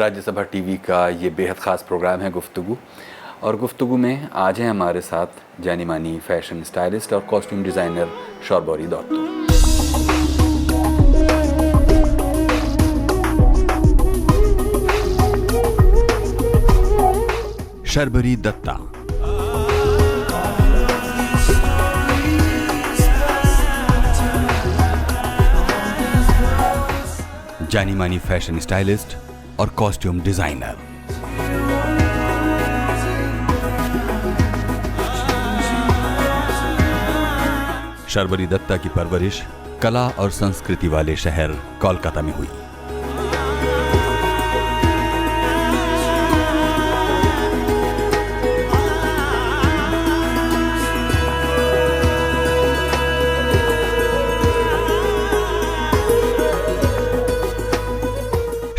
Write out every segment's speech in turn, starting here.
Rajya Sabha TV का ये बेहद ख़ास प्रोग्राम है गुफ्तगू। और गुफ्तगू में आज हैं हमारे साथ जानी मानी फैशन स्टाइलिस्ट और कॉस्ट्यूम डिज़ाइनर शर्बरी दत्ता। शर्बरी दत्ता जानी मानी फैशन स्टाइलिस्ट और कॉस्ट्यूम डिजाइनर। शर्बरी दत्ता की परवरिश कला और संस्कृति वाले शहर कोलकाता में हुई।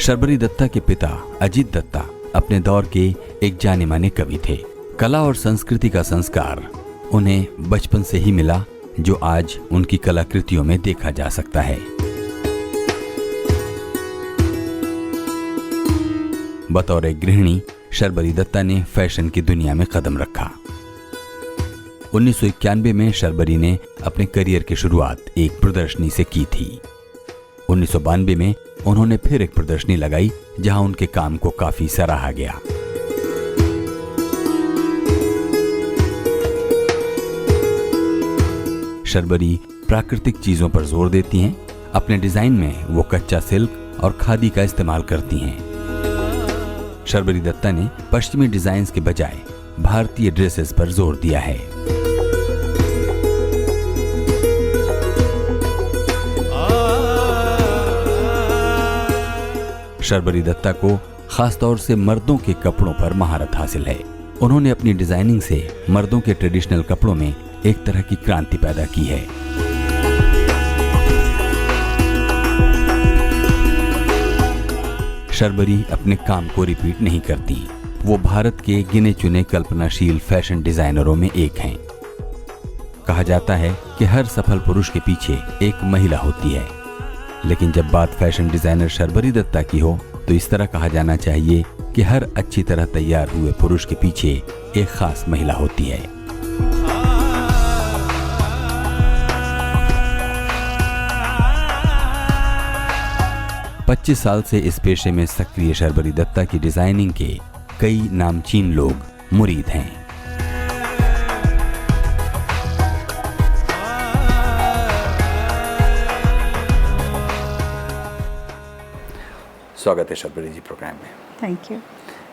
शर्बरी दत्ता के पिता अजीत दत्ता अपने दौर के एक जाने माने कवि थे। कला और संस्कृति का संस्कार उन्हें बचपन से ही मिला, जो आज उनकी कलाकृतियों में देखा जा सकता है। बतौर एक गृहिणी शर्बरी दत्ता ने फैशन की दुनिया में कदम रखा। 1991 में शर्बरी ने अपने करियर की शुरुआत एक प्रदर्शनी से की थी। 1992 में उन्होंने फिर एक प्रदर्शनी लगाई जहां उनके काम को काफी सराहा गया। शर्बरी प्राकृतिक चीजों पर जोर देती हैं। अपने डिजाइन में वो कच्चा सिल्क और खादी का इस्तेमाल करती हैं। शर्बरी दत्ता ने पश्चिमी डिजाइन्स के बजाय भारतीय ड्रेसेस पर जोर दिया है। शर्बरी दत्ता को खास तौर से मर्दों के कपड़ों पर महारत हासिल है। उन्होंने अपनी डिजाइनिंग से मर्दों के ट्रेडिशनल कपड़ों में एक तरह की क्रांति पैदा की है। शर्बरी अपने काम को रिपीट नहीं करती। वो भारत के गिने चुने कल्पनाशील फैशन डिजाइनरों में एक हैं। कहा जाता है कि हर सफल पुरुष के पीछे एक महिला होती है, लेकिन जब बात फैशन डिजाइनर शर्बरी दत्ता की हो तो इस तरह कहा जाना चाहिए कि हर अच्छी तरह तैयार हुए पुरुष के पीछे एक खास महिला होती है। पच्चीस साल से इस पेशे में सक्रिय शर्बरी दत्ता की डिजाइनिंग के कई नामचीन लोग मुरीद हैं। स्वागत है शर्बरी जी प्रोग्राम में। Thank you.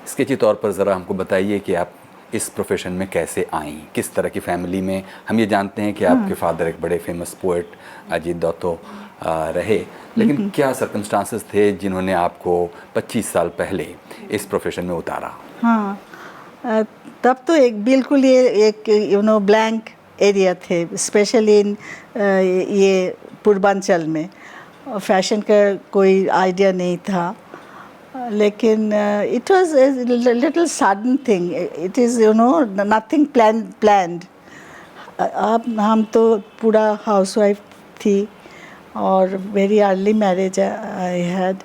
स्केची तौर पर ज़रा हमको बताइए कि आप इस प्रोफेशन में कैसे आईं, किस तरह की फैमिली में। हम ये जानते हैं कि आपके फादर एक बड़े फेमस पोएट अजीत दत्ता रहे, लेकिन क्या सर्कमस्टांसेस थे जिन्होंने आपको 25 साल पहले इस प्रोफेशन में उतारा? हाँ, तब तो बिल्कुल ये एक ब्लैंक एरिया थे, स्पेशली इन ये पूर्वांचल में फैशन का कोई आइडिया नहीं था। लेकिन it was a little sudden thing. It is nothing planned. अब हम तो पूरा हाउसवाइफ थी और very early marriage I had.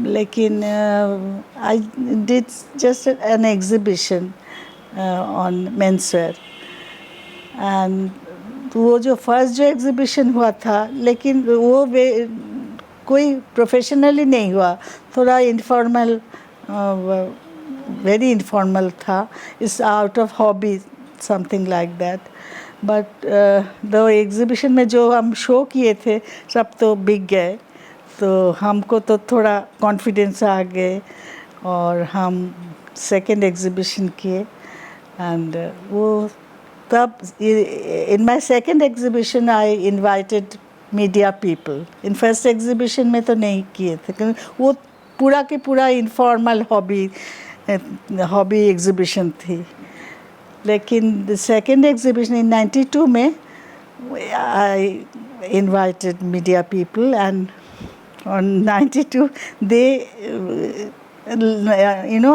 लेकिन I did just an exhibition on menswear and वो जो फर्स्ट जो एग्जीबिशन हुआ था, लेकिन वो कोई प्रोफेशनली नहीं हुआ, थोड़ा इनफॉर्मल, वेरी इनफॉर्मल था। It's out of hobby, something like that. But the exhibition में जो हम शो किए थे सब तो बिक गए, तो हमको तो थोड़ा कॉन्फिडेंस आ गए और हम सेकेंड एग्जीबिशन किए। एंड वो तब in my second exhibition I invited media people. In first exhibition में तो नहीं किए थे, क्योंकि वो पूरा के पूरा इनफॉर्मल हॉबी एग्जीबिशन थी। लेकिन the second exhibition in 92 में I invited media people, and on 92 they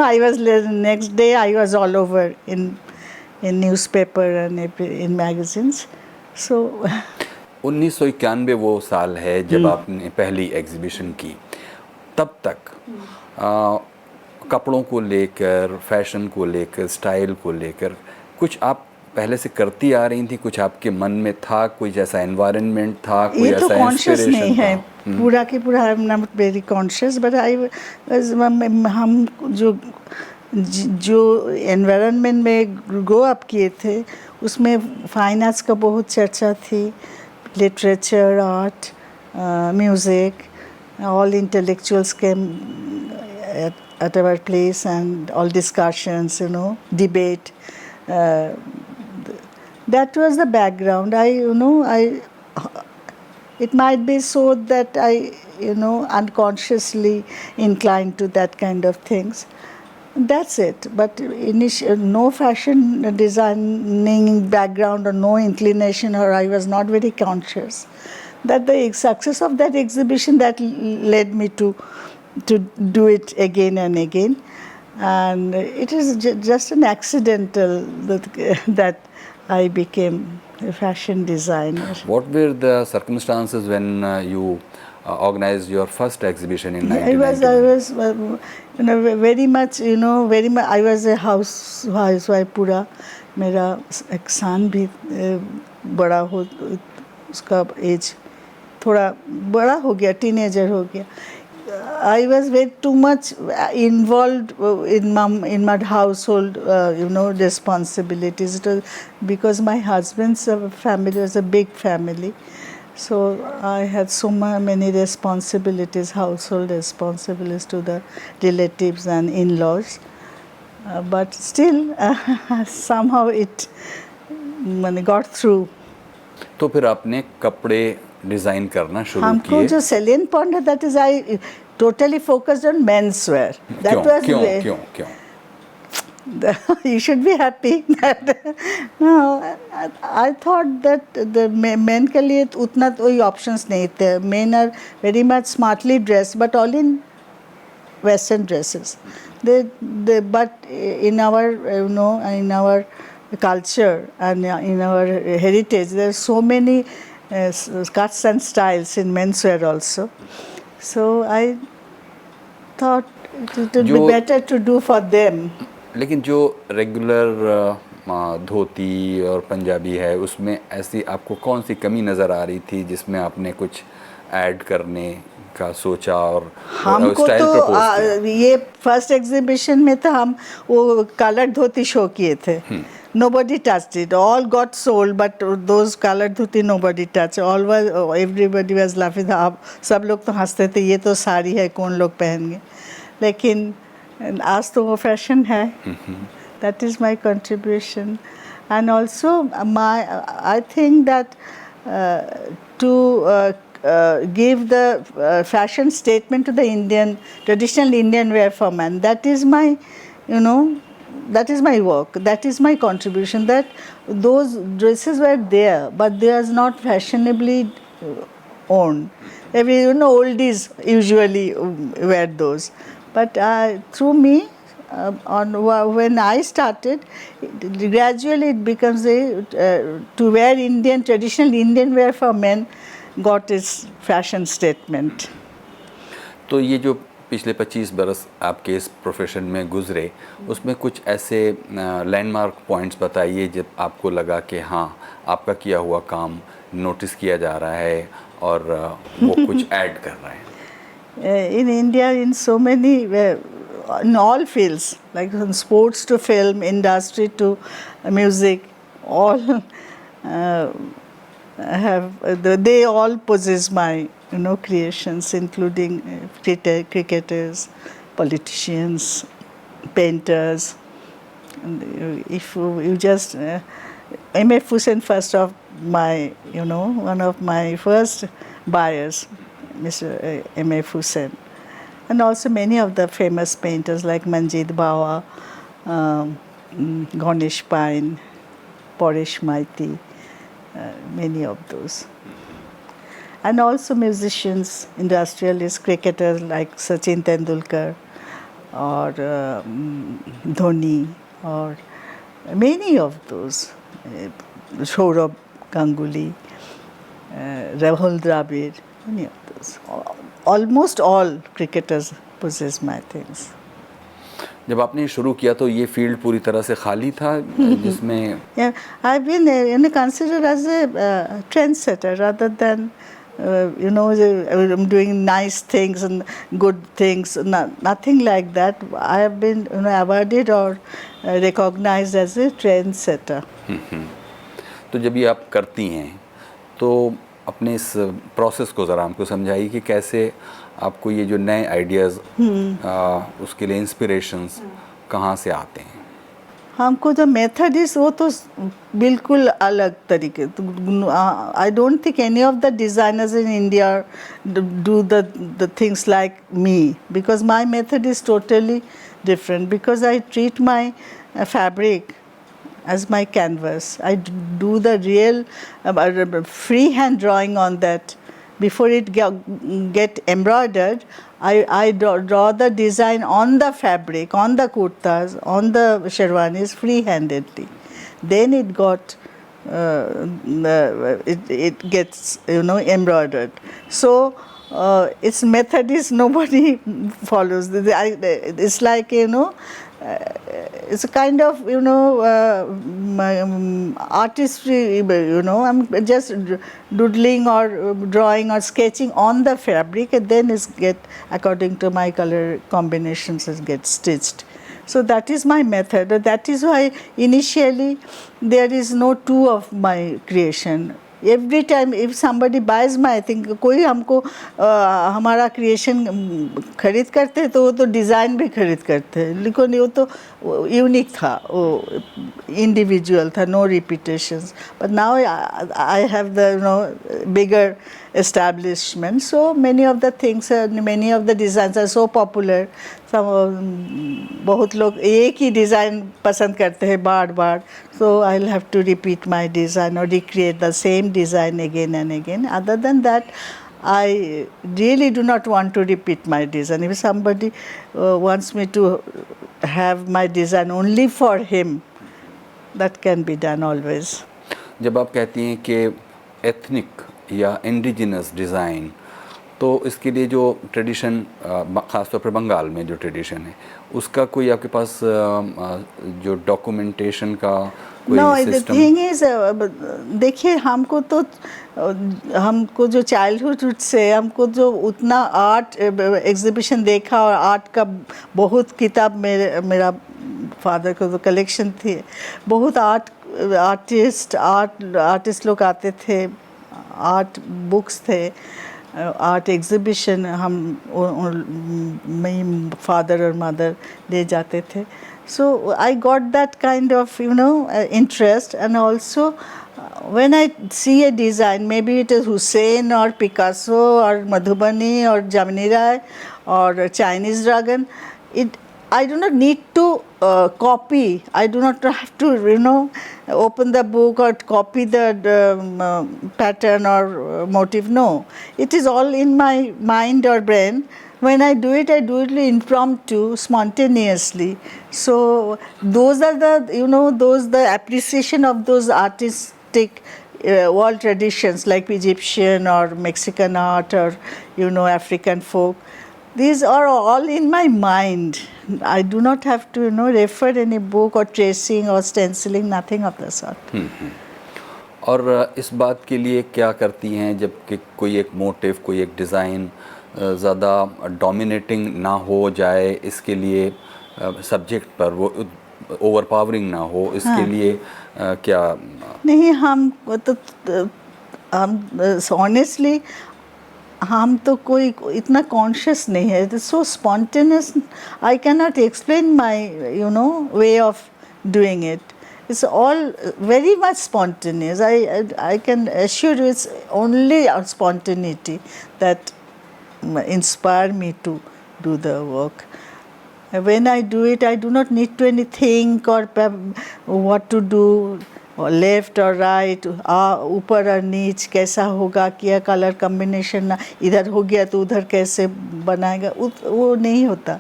I was next day I was all over in newspaper and in magazines. So 1991 वो साल है जब आपने पहली एग्जीबिशन की। तब तक कपड़ों को लेकर, फैशन को लेकर, स्टाइल को लेकर कुछ आप पहले से करती आ रही थी, कुछ आपके मन में था, कोई जैसा एनवायरनमेंट था, कोई ये तो ऐसा कॉन्शियस नहीं इंस्पिरेशन है था? पूरा की पूरा। I am not very conscious but I हम जो एनवायरनमेंट में ग्रो अप किए थे उसमें फाइन आर्ट्स का बहुत चर्चा थी, literature, art, music, all intellectuals came at our place and all discussions, you know, debate. Uh, that was the background. It might be so that I, unconsciously inclined to that kind of things. That's it. But no fashion designing background or no inclination, or I was not very conscious. That the success of that exhibition that led me to do it again and again. And it is just an accidental that I became a fashion designer. What were the circumstances when you organized your first exhibition in 1991? I was, very much, very much. I was a housewife पूरा. मेरा एक सन भी बड़ा हो, उसका as थोड़ा बड़ा हो गया, टीनेजर हो गया. I was very too much involved in my household, responsibilities. It was because my husband's family was a big family, so I had so many responsibilities, household responsibilities to the relatives and in-laws. But still, somehow it got through. तो फिर आपने कपड़े design करना शुरू हमको किए. जो salient point है, that is I totally focused on menswear. That was क्यों? You should be happy. No, I thought that the men के लिए उतना कोई options नहीं थे. Men are very much smartly dressed, but all in Western dresses. But in our, in our culture and in our heritage, there are so many cuts and styles in menswear also. So I thought it would be better to do for them. लेकिन जो regular धोती और पंजाबी है, उसमें ऐसी आपको कौन सी कमी नज़र आ रही थी जिसमें आपने कुछ ऐड करने का सोचा और हमको स्टाइल तो प्रपोज किया? ये फर्स्ट एग्जीबिशन में तो हम वो कलर धोती शो किए थे. Nobody touched it. All got sold, but those colored dhoti nobody touched. Everybody was laughing. सब लोग तो हंसते थे, ये तो साड़ी है, कौन लोग पहनेंगे. लेकिन आज तो वो फैशन है. That is my contribution. And also I think that to give the fashion statement to the traditional Indian wear for men, that is my, that is my work, that is my contribution. That those dresses were there, but they are not fashionably worn. Oldies usually wear those. But through me, when I started, gradually it becomes to wear traditional Indian wear for men got its fashion statement. तो ये जो पिछले 25 बरस आपके इस profession में गुजरे, उसमें कुछ ऐसे लैंडमार्क पॉइंट्स बताइए जब आपको लगा कि हाँ, आपका किया हुआ काम नोटिस किया जा रहा है और वो कुछ ऐड कर रहा है. In India, in so many, in all fields, like from sports to film, industry to music, all they all possess my creations, including cricketers, politicians, painters. And if you just M.F. Hussain, first of my, one of my first buyers, Mr. M.F. Hussain, and also many of the famous painters like Manjit Bawa, Ganesh Pine, Paresh Maiti, many of those. And also musicians, industrialists, cricketers like Sachin Tendulkar or Dhoni, or many of those, Saurabh Ganguly, Rahul Dravid, many of those. almost all cricketers possess my things. जब आपने शुरू किया तो ये field पूरी तरह से खाली था, जिसमें Yeah, I've been considered as a trendsetter rather than I'm doing nice things and good things. Nothing like that. I have been awarded or recognized as a trendsetter. तो जब ये आप करती हैं तो अपने इस प्रोसेस को ज़रा हमको समझाइए कि कैसे आपको ये जो नए आइडियाज़ उसके लिए इंस्पिरेशंस कहाँ से आते हैं। हमको जो मेथड इज वो तो बिल्कुल अलग तरीके, I don't think any of the designers in India do the things like me, because my method is totally different, because I treat my fabric as my canvas. I do the real freehand drawing on that. Before it get embroidered, I draw the design on the fabric, on the kurtas, on the sherwanis free-handedly. Then it got it gets embroidered. So its method is nobody follows. It's like it's a kind of artistry. I'm just doodling or drawing or sketching on the fabric, and then it's get according to my color combinations it gets stitched. So that is my method. That is why initially there is no two of my creation. Every time if somebody buys my thing, कोई हमको हमारा creation खरीद करते हैं तो वो तो design भी खरीद करते हैं, लेकिन वो तो यूनिक था, वो इंडिविजुअल था, no repetitions. But now I have the bigger establishment, so many of the things, many of the designs are so popular. बहुत लोग एक ही डिज़ाइन पसंद करते हैं बार बार, so I'll have to repeat my design or recreate the same design again and again. Other than that, I really do not want to repeat my design. If somebody wants me to have my design only for him, that can be done always. जब आप कहती हैं कि ethnic या indigenous design, तो इसके लिए जो ट्रेडिशन ख़ासतौर पर बंगाल में जो ट्रेडिशन है उसका कोई आपके पास जो डॉक्यूमेंटेशन का कोई सिस्टम? द थिंग इज, देखिए हमको जो चाइल्डहुड से हमको जो उतना आर्ट एग्जीबिशन देखा और आर्ट का बहुत किताब मेरा फादर को तो कलेक्शन थी, बहुत आर्टिस्ट लोग आते थे, आर्ट बुक्स थे, आर्ट एग्जीबिशन हम मेरी फादर और मदर ले जाते थे. So I got that kind of interest. And also when I see a design, maybe it is Hussein or Picasso or Madhubani or Jamini Rai or Chinese dragon, I do not need to copy. I do not have to open the book or copy the pattern or motif. No, it is all in my mind or brain. When I do it impromptu, spontaneously. So those are the appreciation of those artistic world traditions like Egyptian or Mexican art or African folk. These are all in my mind. I do not have to refer any book or tracing or stenciling, nothing of the sort. और इस बात के लिए क्या करती हैं जब कि कोई एक मोटिव, कोई एक डिज़ाइन ज़्यादा डोमिनेटिंग ना हो जाए, इसके लिए सब्जेक्ट पर वो ओवरपावरिंग ना हो, इसके लिए क्या? नहीं, हम ऑनेस्टली हम तो कोई इतना कॉन्शियस नहीं है. So spontaneous, I can not explain my way of doing it. It's all very much spontaneous. I can assure you it's only our spontaneity that inspire me to do the work. When I do it, I do not need to think or what to do, or left or right, ऊपर और नीच कैसा होगा, क्या colour combination इधर हो गया तो उधर कैसे बनाएगा, वो नहीं होता.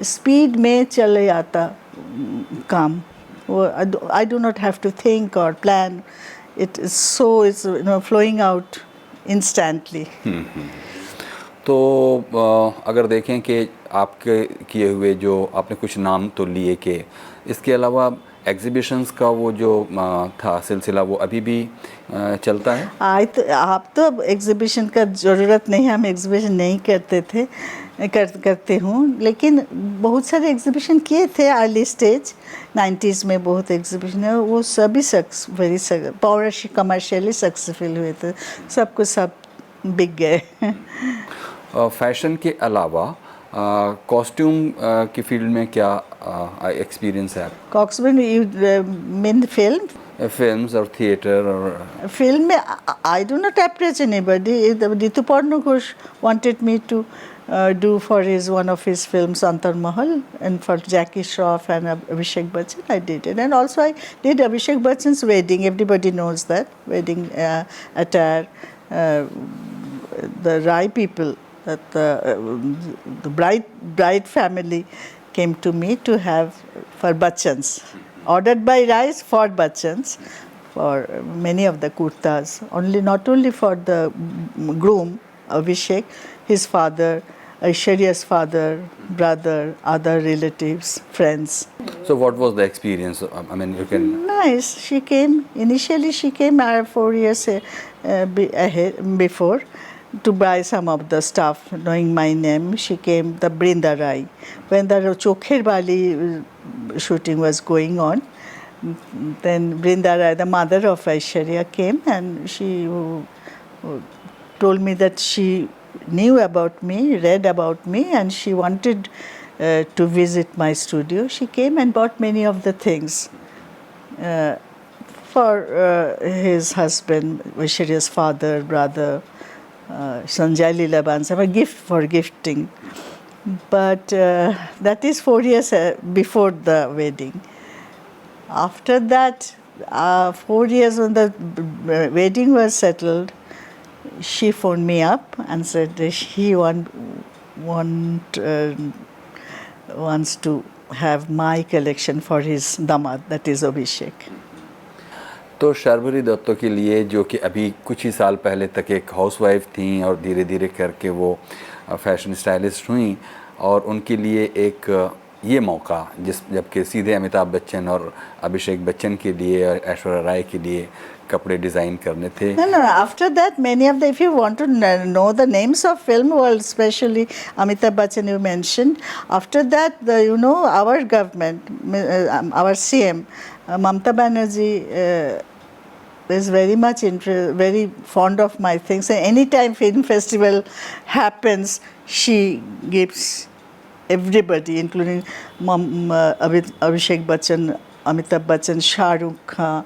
स्पीड में चले आता काम. I do not have to think or plan. It's flowing out instantly. तो अगर देखें कि आपके किए हुए जो आपने कुछ नाम तो लिए कि इसके अलावा एग्जीबिशंस का वो जो था सिलसिला वो अभी भी चलता है? आप तो अब एग्जीबिशन का ज़रूरत नहीं, हम एग्जीबिशन नहीं करते थे, करते हूँ, लेकिन बहुत सारे एग्जीबिशन किए थे अर्ली स्टेज 90s में। बहुत एग्जीबिशन है, वो सभी वेरी कमर्शियली सक्सेसफुल हुए थे, सब कुछ सब बिक गए। फैशन के अलावा कॉस्ट्यूम की फील्ड में क्या एक्सपीरियंस है आपका? कॉक्सबर्न यू मीन फिल्म? फिल्म्स और थिएटर और Film, I do not approach anybody. Rituparna Ghosh wanted me to do for one of his films, Antar Mahal, and for Jackie Shroff and Abhishek Bachchan, I did it. And also I did Abhishek Bachchan's wedding. Everybody knows that wedding attire. The Rai people, that the bride family came to me to have for Bachchans, ordered by Rais for Bachchans, for many of the kurtas, not only for the groom Abhishek, his father, Aishwarya's father, brother, other relatives, friends. So what was the experience? I mean, you can. Nice. She came, initially she came 4 years before to buy some of the stuff, knowing my name. She came, the Brinda Rai, when the Chokher Bali shooting was going on. Then Brinda Rai, the mother of Aishwarya, came, and she told me that she knew about me, read about me, and she wanted to visit my studio. She came and bought many of the things for his husband, Aishwarya's father, brother, Sanjay Leela Bansal, a gift for gifting. But that is 4 years before the wedding. After that, 4 years when the wedding was settled, she phoned me up and said he wants to have my collection for his damad, that is Abhishek. तो शर्वरी दत्तो के लिए, जो कि अभी कुछ ही साल पहले तक एक हाउसवाइफ थी और धीरे धीरे करके वो फैशन स्टाइलिस्ट हुई, और उनके लिए एक ये मौका जबकि सीधे अमिताभ बच्चन और अभिषेक बच्चन के लिए और ऐश्वर्या राय के लिए कपड़े डिज़ाइन करने थे. No. After that, many of the, if you want to know the names of film world, especially Amitabh Bachchan you mentioned, after that, our government, our CM, Mamata Banerjee, is very much very fond of my things. And anytime film festival happens, she gives everybody, including Abhishek Bachchan, Amitabh Bachchan, Shah Rukh Khan,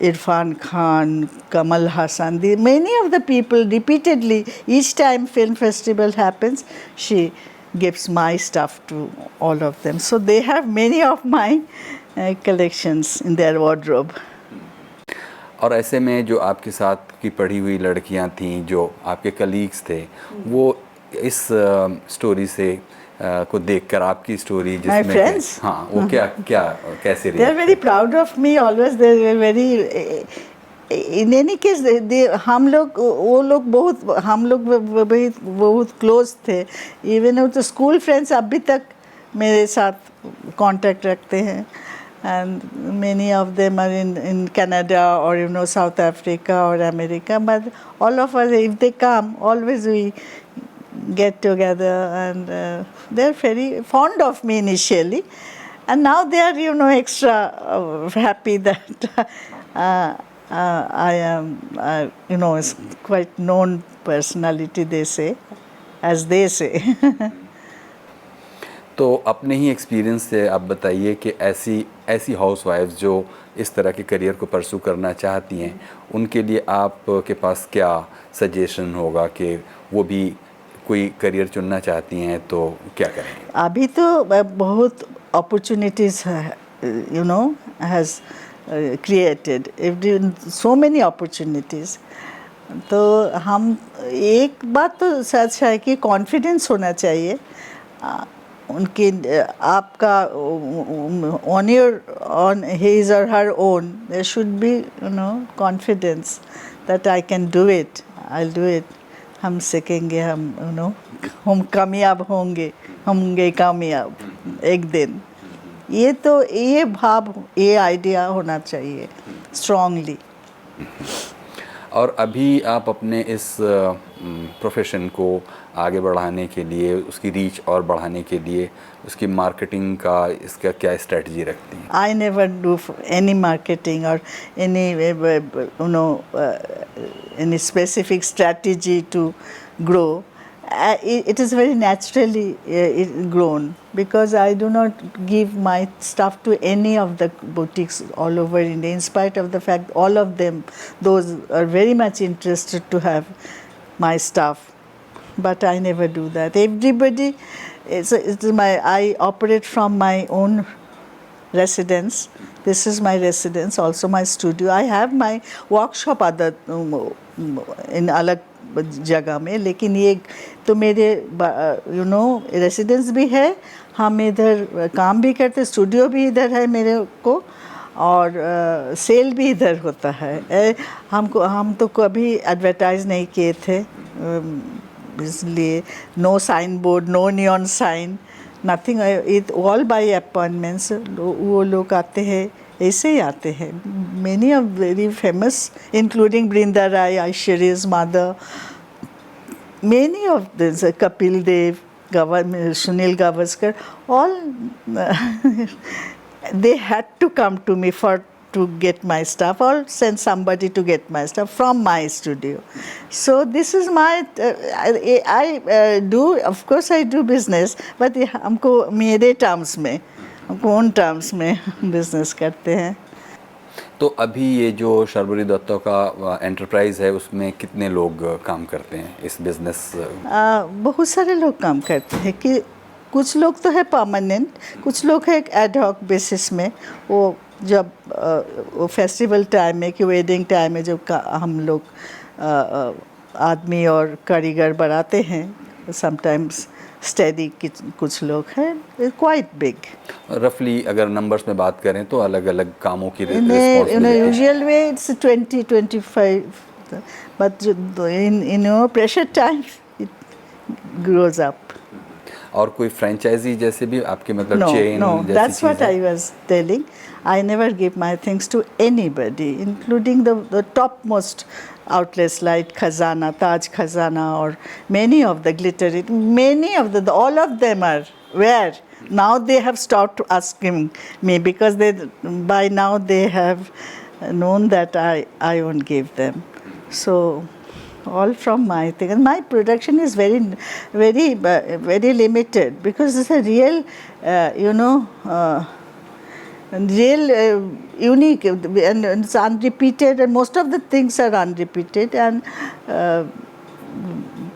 Irfan Khan, Kamal Hassan, many of the people repeatedly, each time film festival happens, she gives my stuff to all of them. So they have many of my collections in their wardrobe. और ऐसे में जो आपके साथ की पढ़ी हुई लड़कियां थीं, जो आपके कलीग्स थे, वो इस स्टोरी से को देखकर आपकी स्टोरी My friends? हाँ, वो कैसे रही? They are very proud of me always. They are very, in any case, हम लोग बहुत क्लोज थे. इवन वो तो स्कूल फ्रेंड्स अभी तक मेरे साथ कांटेक्ट रखते हैं. And many of them are in Canada or South Africa or America. But all of us, if they come, always we get together, and they're very fond of me initially, and now they are extra happy that I am is quite known personality, they say, as they say. तो अपने ही experience से आप बताइए कि ऐसी हाउसवाइफ्स जो इस तरह के करियर को परसू करना चाहती हैं, उनके लिए आपके पास क्या सजेशन होगा कि वो भी कोई करियर चुनना चाहती हैं तो क्या करें? अभी तो बहुत opportunities has created, so many opportunities. तो हम एक बात तो सच है कि कॉन्फिडेंस होना चाहिए उनकी, आपका on his or her own. There should be confidence that I can do it, I'll do it. हम सीखेंगे, हम कामयाब होंगे कामयाब एक दिन। ये भाव, ये आइडिया होना चाहिए स्ट्रांगली। और अभी आप अपने इस प्रोफेशन को आगे बढ़ाने के लिए, उसकी रीच और बढ़ाने के लिए, उसकी मार्केटिंग का, इसका क्या स्ट्रेटजी रखती हैं? I never do any marketing or any any specific strategy to grow. It is very naturally grown because I do not give my stuff to any of the boutiques all over India, in spite of the fact all of them, those are very much interested to have my stuff. But I never do that. Everybody, I operate from my own residence. This is my residence, also my studio. I have my workshop other in अलग जगह में, लेकिन ये तो मेरे residence भी है, हम इधर काम भी करते, स्टूडियो भी इधर है मेरे को, और सेल भी इधर होता है। हम तो कभी एडवर्टाइज नहीं किए थे, इसलिए no sign board, no neon sign, nothing, it all by appointments. वो लोग आते हैं, ऐसे ही आते हैं। Many of very famous, including Brinda Rai, Aishwarya's mother, many of this, Kapil Dev, Sunil Gavaskar, all they had to come to me to get my stuff, or send somebody to get my stuff from my studio. So this is my I do, of course I do business, but हमको मेरे terms में, हमको own terms में business करते हैं। तो अभी ये जो शर्बरी दत्ता का एंटरप्राइज है, उसमें कितने लोग काम करते हैं इस बिजनेस? बहुत सारे लोग काम करते हैं, कि कुछ लोग तो है परमानेंट, कुछ लोग है एड हॉक बेसिस में। वो जब वो फेस्टिवल टाइम में, कि वेडिंग टाइम में जब हम लोग आदमी और कारीगर बढ़ाते हैं, समटाइम्स स्टेडी कुछ लोग हैं, क्वाइट बिग। रफली अगर नंबर्स में बात करें तो अलग अलग कामों की usual way it's 20-25, but in pressure time it grows up. और कोई फ्रेंचाइजी जैसे भी आपके, मतलब chain? No, that's what I was telling. I never give my things to anybody, including the topmost outlets like Khazana, Taj Khazana, or many of the glittery, many of all of them are where now they have stopped asking me, because by now they have known that I won't give them. So all from my thing, and my production is very limited, because it's a real unique, and it's unrepeated, and most of the things are unrepeated, and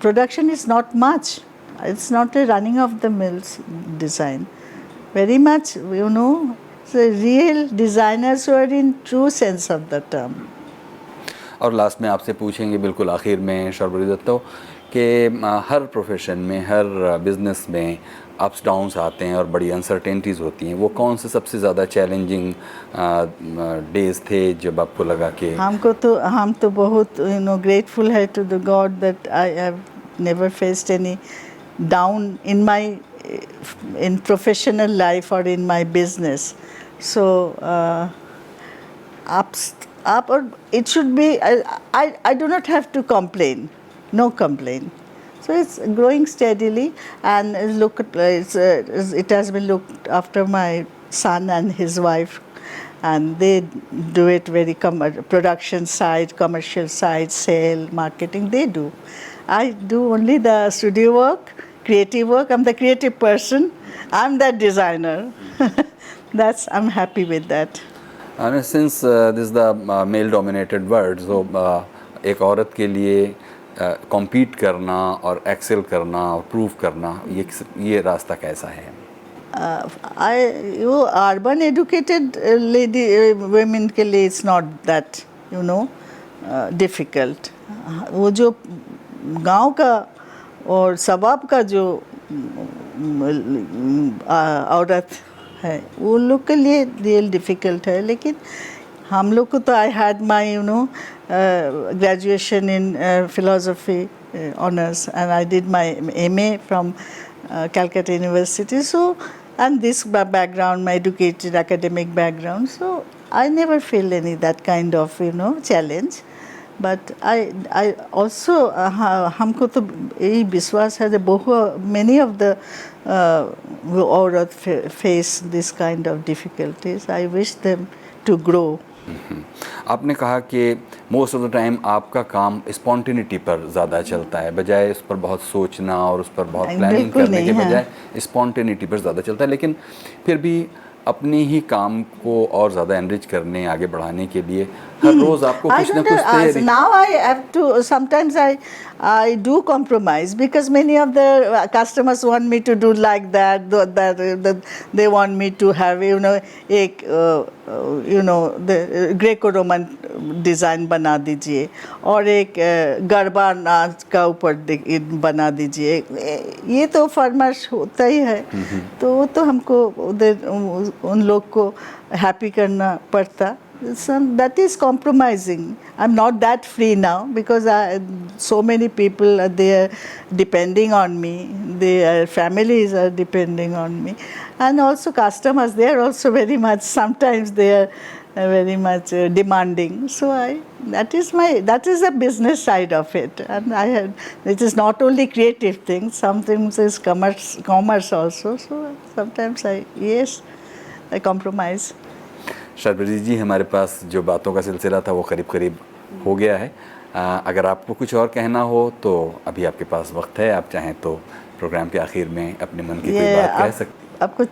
production is not much. It's not a running of the mills design, very much, it's a real designers who are in true sense of the term. और last में आपसे पूछेंगे, बिल्कुल आखिर में शर्बरी दत्ता, कि हर profession में, हर business में अप्स डाउन्स आते हैं और बड़ी अनसर्टेनिटीज़ होती हैं। वो कौन से सबसे ज़्यादा चैलेंजिंग डेज थे जब आपको लगा कि हम तो बहुत ग्रेटफुल है to the God that I have never faced any down in professional life or in my business. So up, or it should be, I do not have to complain, no complaint. So it's growing steadily, and it has been looked after my son and his wife, and they do it very production side, commercial side, sale, marketing, they do. I do only the studio work, creative work. I'm the creative person, I'm that designer. I'm happy with that. And since this is the male dominated world, so एक औरत के लिए compete करना और excel करना और prove करना, ये रास्ता कैसा है? Urban educated women के लिए it's not that difficult. वो जो गांव का और सबाब का जो औरत है, वो लोग के लिए रियल डिफ़िकल्ट है। लेकिन हम लोग को तो I had my graduation in philosophy honors, and I did my MA from Calcutta University. So, and this background, my educated academic background, so I never feel any that kind of challenge. But I also हमको तो यही विश्वास है कि बहुत many of the औरत face this kind of difficulties I wish them to grow. आपने कहा कि मोस्ट ऑफ द टाइम आपका काम स्पॉन्टेनिटी पर ज़्यादा चलता है, बजाय उस पर बहुत सोचना और उस पर बहुत प्लानिंग करने के बजाय स्पॉन्टेनिटी पर ज़्यादा चलता है. लेकिन फिर भी अपने ही काम को और ज़्यादा एनरिच करने, आगे बढ़ाने के लिए हर रोज़ आपको कुछ ना कुछ तैयारी. Now I have to, sometimes I do compromise because many of the customers want me to do like that they want me to have एक the Greco-Roman डिज़ाइन बना दीजिए और एक गरबा नाच का ऊपर बना दीजिए. ये तो फरमाइश होता ही है, तो वो तो हमको उधर उन लोग को हैप्पी करना पड़ता. So that is compromising. I'm not that free now because so many people are there depending on me. Their families are depending on me, and also customers. They are also very much. Sometimes they are very much demanding. So that is the business side of it, and it is not only creative things. Sometimes it's commerce also. So sometimes I compromise. शर्बरी जी, हमारे पास जो बातों का सिलसिला था वो करीब करीब हो गया है. अगर आपको कुछ और कहना हो तो अभी आपके पास वक्त है. आप चाहें तो प्रोग्राम के आखिर में अपने मन की कोई बात कह सकते हैं. आपको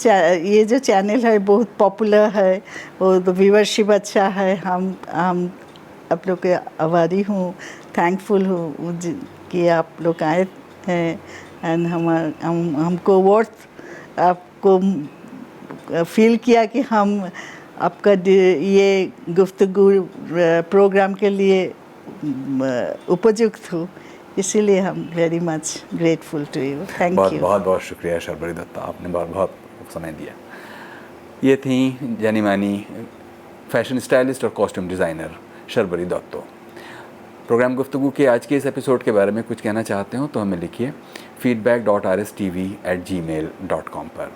ये जो चैनल है बहुत पॉपुलर है, वो तो व्यूअरशिप अच्छा है. हम आप लोग के आभारी हूँ, थैंकफुल हूँ कि आप लोग आए हैं. एंड हमको वर्थ आपको फील किया कि हम आपका ये गुफ्तगू प्रोग्राम के लिए उपयुक्त हो, इसीलिए हम very much grateful to you. Thank you. बहुत बहुत शुक्रिया शर्बरी दत्ता, आपने बहुत समय दिया. ये थी जानी मानी फैशन स्टाइलिस्ट और कॉस्ट्यूम डिज़ाइनर शर्बरी दत्तो. प्रोग्राम गुफ्तगू के आज के इस एपिसोड के बारे में कुछ कहना चाहते हो तो हमें लिखिए feedback.rstv@gmail.com पर.